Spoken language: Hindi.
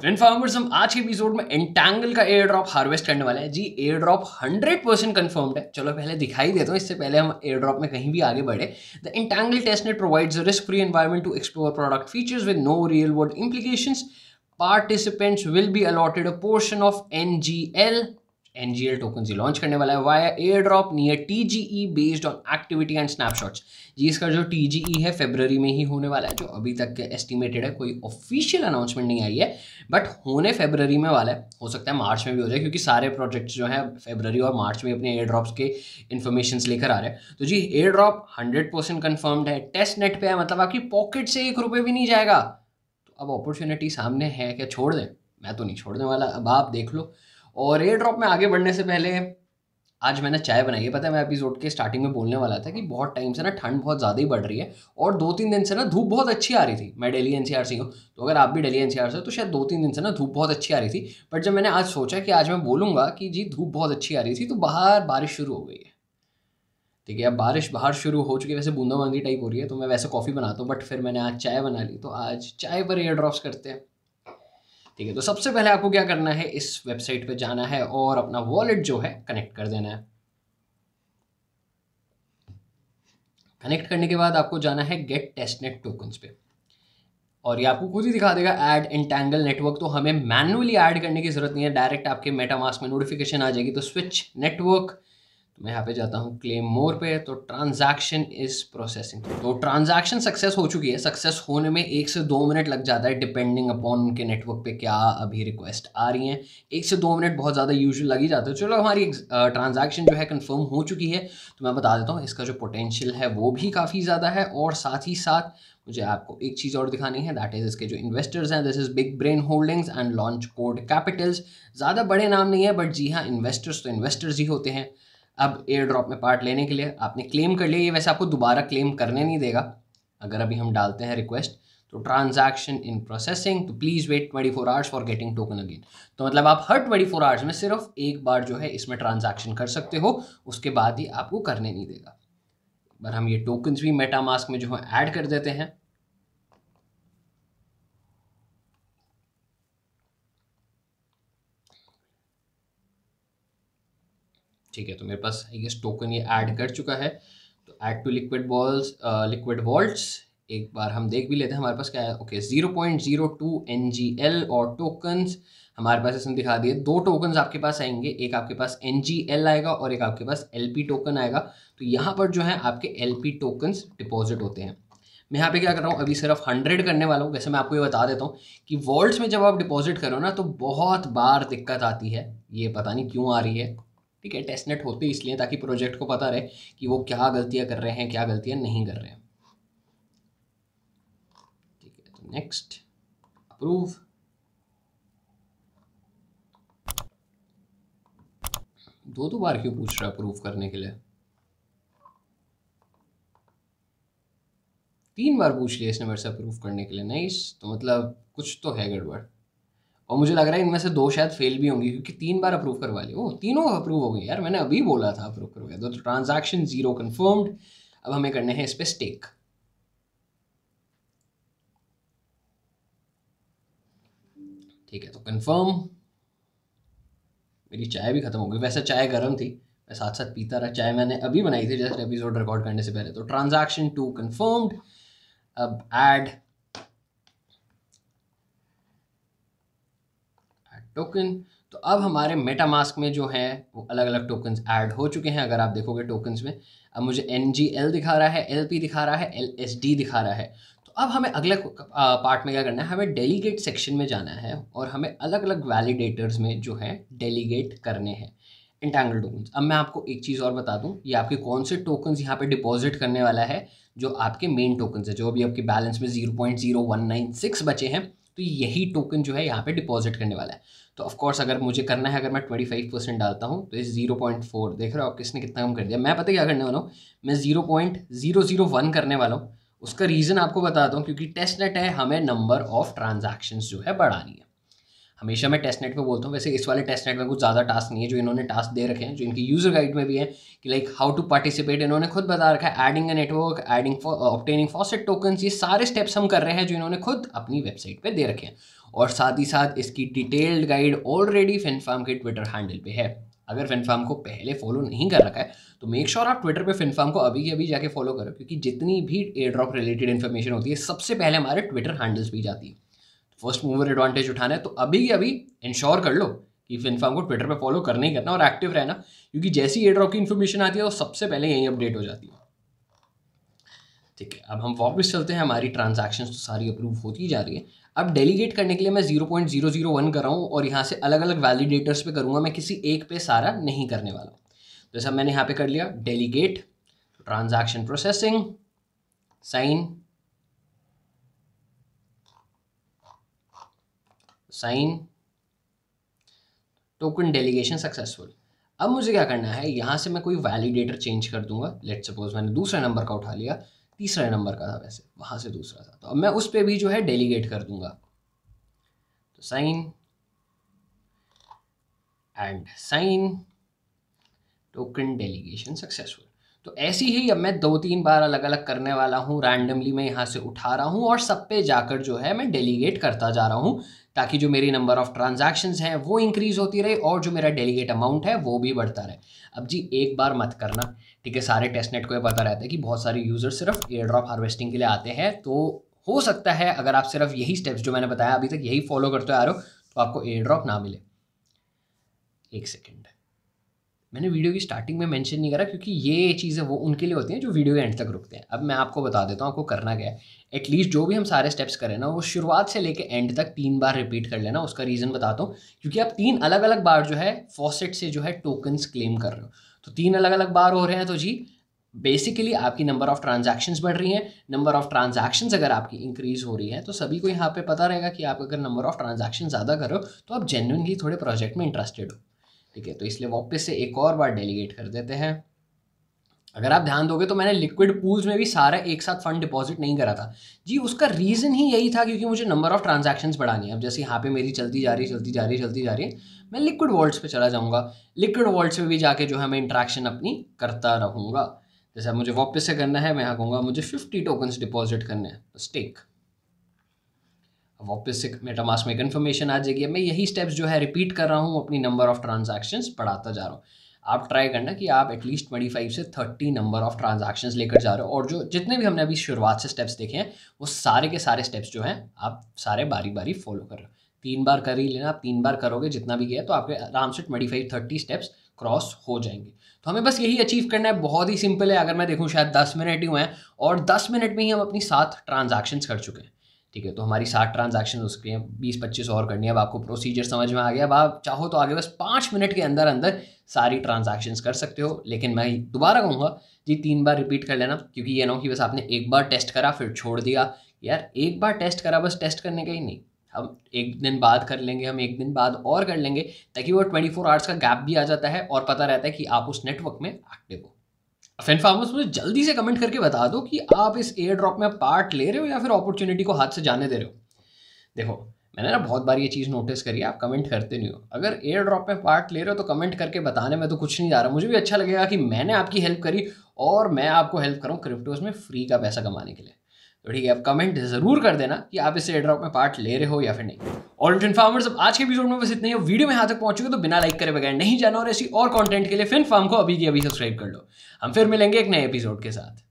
फ्रेंड फार्मर्स, हम आज के एपिसोड में एंटैंगल का एयर ड्रॉप हार्वेस्ट करने वाले हैं जी। एयर ड्रॉप 100% कंफर्म्ड है। चलो पहले दिखाई देता हूँ, इससे पहले हम एयर ड्रॉप में कहीं भी आगे बढ़े। The entangle testnet provides a risk free environment to explore product features with no real world implications. Participants will be allotted a portion of NGL token launch करने वाला है via air drop near TGE based on activity and snapshots. जी, इसका जो TGE है फरवरी में ही होने वाला है, जो अभी तक एस्टिमेटेड है। कोई ऑफिशियल अनाउंसमेंट नहीं आई है, बट होने फरवरी में वाला है। हो सकता है मार्च में भी हो जाए, क्योंकि सारे प्रोजेक्ट्स जो हैं फरवरी और मार्च में अपने एयर ड्रॉप्स के इन्फॉर्मेशन लेकर आ रहे हैं। तो जी, एयर ड्रॉप 100% कन्फर्म्ड है, टेस्ट नेट पे है, मतलब आपकी पॉकेट से 1 रुपये भी नहीं जाएगा। तो अब अपॉर्चुनिटी सामने है, क्या छोड़ दें? मैं तो नहीं छोड़ने वाला, अब आप देख लो। और एयर ड्रॉप में आगे बढ़ने से पहले आज मैंने चाय बनाई है। पता है, मैं एपिसोड के स्टार्टिंग में बोलने वाला था कि बहुत टाइम से ना ठंड बहुत ज़्यादा ही बढ़ रही है, और 2-3 दिन से ना धूप बहुत अच्छी आ रही थी। मैं दिल्ली NCR से हूँ, तो अगर आप भी दिल्ली NCR से हो तो शायद 2-3 दिन से ना धूप बहुत अच्छी आ रही थी। बट जब मैंने आज सोचा कि आज मैं बोलूँगा कि जी धूप बहुत अच्छी आ रही थी, तो बाहर बारिश शुरू हो गई है। ठीक है, अब बारिश बाहर शुरू हो चुकी है, वैसे बूंदाबांदी टाइप हो रही है। तो मैं वैसे कॉफ़ी बनाता हूँ, बट फिर मैंने आज चाय बना ली, तो आज चाय पर एयर ड्रॉप्स करते हैं। ठीक है, तो सबसे पहले आपको क्या करना है, इस वेबसाइट पे जाना है और अपना वॉलेट जो है कनेक्ट कर देना है। कनेक्ट करने के बाद आपको जाना है गेट टेस्टनेट टोकन्स पे, और ये आपको खुद ही दिखा देगा ऐड एंटैंगल नेटवर्क। तो हमें मैन्युअली ऐड करने की जरूरत नहीं है, डायरेक्ट आपके मेटामास्क में नोटिफिकेशन आ जाएगी। तो स्विच नेटवर्क, तो मैं यहाँ पे जाता हूँ क्लेम मोर पे, तो ट्रांजैक्शन इज प्रोसेसिंग। तो ट्रांजैक्शन सक्सेस हो चुकी है। सक्सेस होने में 1 से 2 मिनट लग जाता है, डिपेंडिंग अपॉन उनके नेटवर्क पे क्या अभी रिक्वेस्ट आ रही हैं। 1 से 2 मिनट बहुत ज़्यादा यूजुअल लग ही जाता है। चलो, हमारी ट्रांजैक्शन जो है कंफर्म हो चुकी है। तो मैं बता देता हूँ, इसका जो पोटेंशियल है वो भी काफ़ी ज़्यादा है। और साथ ही साथ मुझे आपको एक चीज़ और दिखानी है, दैट इज़ इसके जो इन्वेस्टर्स हैं। This is big brain holdings and launch code Capitals. ज़्यादा बड़े नाम नहीं है, बट जी हाँ, इन्वेस्टर्स तो इन्वेस्टर्स ही होते हैं। अब एयर ड्रॉप में पार्ट लेने के लिए आपने क्लेम कर लिया। ये वैसे आपको दोबारा क्लेम करने नहीं देगा। अगर अभी हम डालते हैं रिक्वेस्ट, तो ट्रांजैक्शन इन प्रोसेसिंग, तो please wait 24 hours for getting token again. तो मतलब आप हर 24 आवर्स में सिर्फ एक बार जो है इसमें ट्रांजैक्शन कर सकते हो, उसके बाद ही आपको करने नहीं देगा। पर हम ये टोकन्स भी मेटामास्क में जो है ऐड कर देते हैं। ठीक है, तो मेरे पास आई गेस टोकन ये ऐड कर चुका है। तो add to liquid balls, liquid vaults, एक बार हम देख भी लेते हैं हमारे पास क्या है। ओके, 0.02 NGL और टोकन्स हमारे पास इसमें दिखा दिए। 2 टोकन्स आपके पास आएंगे, एक आपके पास NGL आएगा और एक आपके पास LP टोकन आएगा। तो यहाँ पर जो है आपके LP टोकन्स डिपॉजिट होते हैं। मैं यहाँ पे क्या कर रहा हूँ, अभी सिर्फ 100 करने वाला हूँ। वैसे मैं आपको ये बता देता हूँ कि वॉल्ट्स में जब आप डिपॉजिट करो ना, तो बहुत बार दिक्कत आती है। ये पता नहीं क्यों आ रही है। ठीक है, टेस्टनेट होते इसलिए ताकि प्रोजेक्ट को पता रहे कि वो क्या गलतियां कर रहे हैं, क्या गलतियां नहीं कर रहे हैं। ठीक है, तो नेक्स्ट, अप्रूव। दो बार क्यों पूछ रहा है अप्रूव करने के लिए? 3 बार पूछ लिया इसने मेरे से अप्रूव करने के लिए। नाइस, तो मतलब कुछ तो है गड़बड़। और मुझे लग रहा है इनमें से 2 शायद फेल भी होंगी, क्योंकि 3 बार अप्रूव करवा लिए। ओह, तीनों अप्रूव हो गई यार, मैंने अभी बोला था अप्रूव कर गया। तो ट्रांजैक्शन 0 कंफर्म्ड। अब हमें करने हैं इस पे स्टेक। ठीक है, तो कंफर्म। मेरी चाय भी खत्म हो गई। वैसे चाय गर्म थी, मैं साथ साथ पीता रहा। चाय मैंने अभी बनाई थी जस्ट एपिसोड रिकॉर्ड करने से पहले। तो ट्रांजैक्शन 2 कंफर्म्ड। अब ऐड टोकन। तो अब हमारे मेटामास्क में जो है वो अलग अलग टोकन्स ऐड हो चुके हैं। अगर आप देखोगे टोकन्स में, अब मुझे NGL दिखा रहा है, LP दिखा रहा है, LSD दिखा रहा है। तो अब हमें अगले पार्ट में क्या करना है, हमें डेलीगेट सेक्शन में जाना है और हमें अलग अलग वैलिडेटर्स में जो है डेलीगेट करने हैं एंटैंगल टोकन्स। अब मैं आपको एक चीज़ और बता दूं, ये आपके कौन से टोकन्स यहाँ पे डिपॉजिट करने वाला है। जो आपके मेन टोकन्स है, जो अभी आपके बैलेंस में 0.0196 बचे हैं, तो यही टोकन जो है यहाँ पे डिपॉजिट करने वाला है। तो ऑफ कोर्स अगर मुझे करना है, अगर मैं 25% डालता हूँ, तो इस 0.4 देख रहे हो आप, किसने कितना कम कर दिया। मैं पता क्या करने वाला हूँ, मैं 0.001 करने वाला हूँ। उसका रीज़न आपको बताता हूँ, क्योंकि टेस्टनेट है, हमें नंबर ऑफ ट्रांजैक्शंस जो है बढ़ानी है। हमेशा मैं टेस्टनेट पे बोलता हूँ, वैसे इस वाले टेस्टनेट में कुछ ज़्यादा टास्क नहीं है। जो इन्होंने टास्क दे रखे हैं, जो इनकी यूज़र गाइड में भी है कि लाइक हाउ टू पार्टिसिपेट, इन्होंने खुद बता रखा है। Adding a network, adding obtaining faucet tokens, ये सारे स्टेप्स हम कर रहे हैं जो इन्होंने खुद अपनी वेबसाइट पे दे रखे हैं। और साथ ही साथ इसकी डिटेल्ड गाइड ऑलरेडी फिनफार्म के ट्विटर हैंडल पे है। अगर फिनफार्म को पहले फॉलो नहीं कर रखा है तो मेक श्योर आप ट्विटर पे फिनफार्म को अभी के अभी जाके फॉलो करो, क्योंकि जितनी भी एयर ड्रॉप रिलेटेड इन्फॉर्मेशन होती है सबसे पहले हमारे ट्विटर हैंडल्स पे जाती है। फर्स्ट मूवर एडवांटेज उठाना है तो अभी के अभी इंश्योर कर लो कि फिनफार्म को ट्विटर पे फॉलो करना ही करना और एक्टिव रहना, क्योंकि जैसी एयर ड्रॉप की इन्फॉर्मेशन आती है वो सबसे पहले यही अपडेट हो जाती है। ठीक है, अब हम वापस चलते हैं। हमारी ट्रांजैक्शंस तो सारी अप्रूव होती जा रही है। अब डेलीगेट करने के लिए मैं 0.001 कर रहा हूँ और यहाँ से अलग अलग वैलिडेटर्स पे करूँगा, मैं किसी एक पे सारा नहीं करने वाला हूँ। तो जैसा मैंने यहाँ पे कर लिया delegate transaction processing sign token delegation successful. अब मुझे क्या करना है, यहाँ से मैं कोई वैलिडेटर चेंज कर दूंगा। लेट्स सपोज मैंने दूसरे नंबर का उठा लिया, तीसरा नंबर का था वैसे, वहाँ से दूसरा था, तो अब मैं उस पर भी जो है डेलीगेट कर दूंगा। तो साइन टोकन डेलीगेशन सक्सेसफुल। तो ऐसी ही अब मैं 2-3 बार अलग अलग करने वाला हूँ। रैंडमली मैं यहाँ से उठा रहा हूँ और सब पे जाकर जो है मैं डेलीगेट करता जा रहा हूँ, ताकि जो मेरी नंबर ऑफ ट्रांजैक्शंस हैं वो इंक्रीज होती रहे और जो मेरा डेलीगेट अमाउंट है वो भी बढ़ता रहे। अब जी एक बार मत करना, ठीक है। सारे टेस्टनेट को ये पता रहता है कि बहुत सारे यूजर सिर्फ एयर ड्रॉप हार्वेस्टिंग के लिए आते हैं, तो हो सकता है अगर आप सिर्फ यही स्टेप्स जो मैंने बताया अभी तक यही फॉलो करते आ रहे हो तो आपको एयर ड्रॉप ना मिले। एक सेकेंड, मैंने वीडियो की स्टार्टिंग में मेंशन नहीं करा क्योंकि ये चीज़ें वो उनके लिए होती हैं जो वीडियो के एंड तक रुकते हैं। अब मैं आपको बता देता हूँ आपको करना क्या है। एटलीस्ट जो भी हम सारे स्टेप्स करें ना वो शुरुआत से लेके एंड तक 3 बार रिपीट कर लेना। उसका रीज़न बताता हूँ, क्योंकि आप 3 अलग अलग बार जो है फॉसेट से जो है टोकन्स क्लेम कर रहे हो, तो 3 अलग अलग बार हो रहे हैं। तो जी बेसिकली आपकी नंबर ऑफ ट्रांजैक्शंस बढ़ रही हैं। नंबर ऑफ ट्रांजैक्शंस अगर आपकी इंक्रीज हो रही है तो सभी को यहाँ पे पता रहेगा कि आप अगर नंबर ऑफ ट्रांजैक्शन ज़्यादा कर रहे हो तो आप जेन्युइनली थोड़े प्रोजेक्ट में इंटरेस्टेड हो, ठीक है। तो इसलिए वापस से एक और बार डेलीगेट कर देते हैं। अगर आप ध्यान दोगे तो मैंने लिक्विड पूल्स में भी सारा एक साथ फंड डिपॉजिट नहीं करा था जी। उसका रीज़न ही यही था क्योंकि मुझे नंबर ऑफ ट्रांजैक्शंस बढ़ानी है। अब जैसे यहाँ पे मेरी चलती जा रही है, मैं लिक्विड वॉलेट्स पे चला जाऊँगा। लिक्विड वॉलेट्स में भी जाके जो है मैं इंट्रैक्शन अपनी करता रहूँगा। जैसे मुझे वापस से करना है, मैं यहाँ कहूँगा मुझे 50 टोकन्स डिपॉजिट करने हैं, तो स्टेक। वापस से मेटामास्क में कन्फर्मेशन आ जाएगी। मैं यही स्टेप्स जो है रिपीट कर रहा हूँ, अपनी नंबर ऑफ ट्रांजैक्शंस बढ़ाता जा रहा हूँ। आप ट्राई करना कि आप एटलीस्ट 25 से 30 नंबर ऑफ ट्रांजैक्शंस लेकर जा रहे हो, और जो जितने भी हमने अभी शुरुआत से स्टेप्स देखे हैं वो सारे के सारे स्टेप्स जो हैं आप सारे बारी बारी फॉलो कर रहे हो। 3 बार कर ही लेना, आप 3 बार करोगे जितना भी किया तो आपके आराम से 25-30 स्टेप्स क्रॉस हो जाएंगे। तो हमें बस यही अचीव करना है, बहुत ही सिंपल है। अगर मैं देखूँ शायद 10 मिनट ही हुए हैं और 10 मिनट में ही हम अपनी 7 ट्रांजैक्शंस कर चुके हैं, ठीक है। तो हमारी 7 ट्रांजैक्शन उसके हैं, 20-25 और करनी है। अब आपको प्रोसीजर समझ में आ गया। अब आप चाहो तो आगे बस 5 मिनट के अंदर अंदर सारी ट्रांजैक्शंस कर सकते हो। लेकिन मैं दोबारा कहूँगा जी 3 बार रिपीट कर लेना, क्योंकि ये ना हो कि बस आपने एक बार टेस्ट करा फिर छोड़ दिया। यार एक बार टेस्ट करा बस टेस्ट करने का ही नहीं, हम एक दिन बाद कर लेंगे, हम एक दिन बाद और कर लेंगे, ताकि वो 24 आवर्स का गैप भी आ जाता है और पता रहता है कि आप उस नेटवर्क में एक्टिव हो। फिनफार्मर्स मुझे जल्दी से कमेंट करके बता दो कि आप इस एयर ड्रॉप में पार्ट ले रहे हो या फिर अपॉर्चुनिटी को हाथ से जाने दे रहे हो। देखो मैंने ना बहुत बार ये चीज़ नोटिस करी है, आप कमेंट करते नहीं हो। अगर एयर ड्रॉप में पार्ट ले रहे हो तो कमेंट करके बताने में तो कुछ नहीं जा रहा। मुझे भी अच्छा लगेगा कि मैंने आपकी हेल्प करी और मैं आपको हेल्प करूँ क्रिप्टोज में फ्री का पैसा कमाने के लिए। तो ठीक है, अब कमेंट जरूर कर देना कि आप इस एयर ड्रॉप में पार्ट ले रहे हो या फिर नहीं। और फिनफार्मर्स अब आज के एपिसोड में बस इतना ही। वीडियो में यहाँ तक पहुंचोगे तो बिना लाइक करे बगैर नहीं जाना, और ऐसी और कंटेंट के लिए फिनफार्म को अभी की अभी सब्सक्राइब कर लो। हम फिर मिलेंगे एक नए एपिसोड के साथ।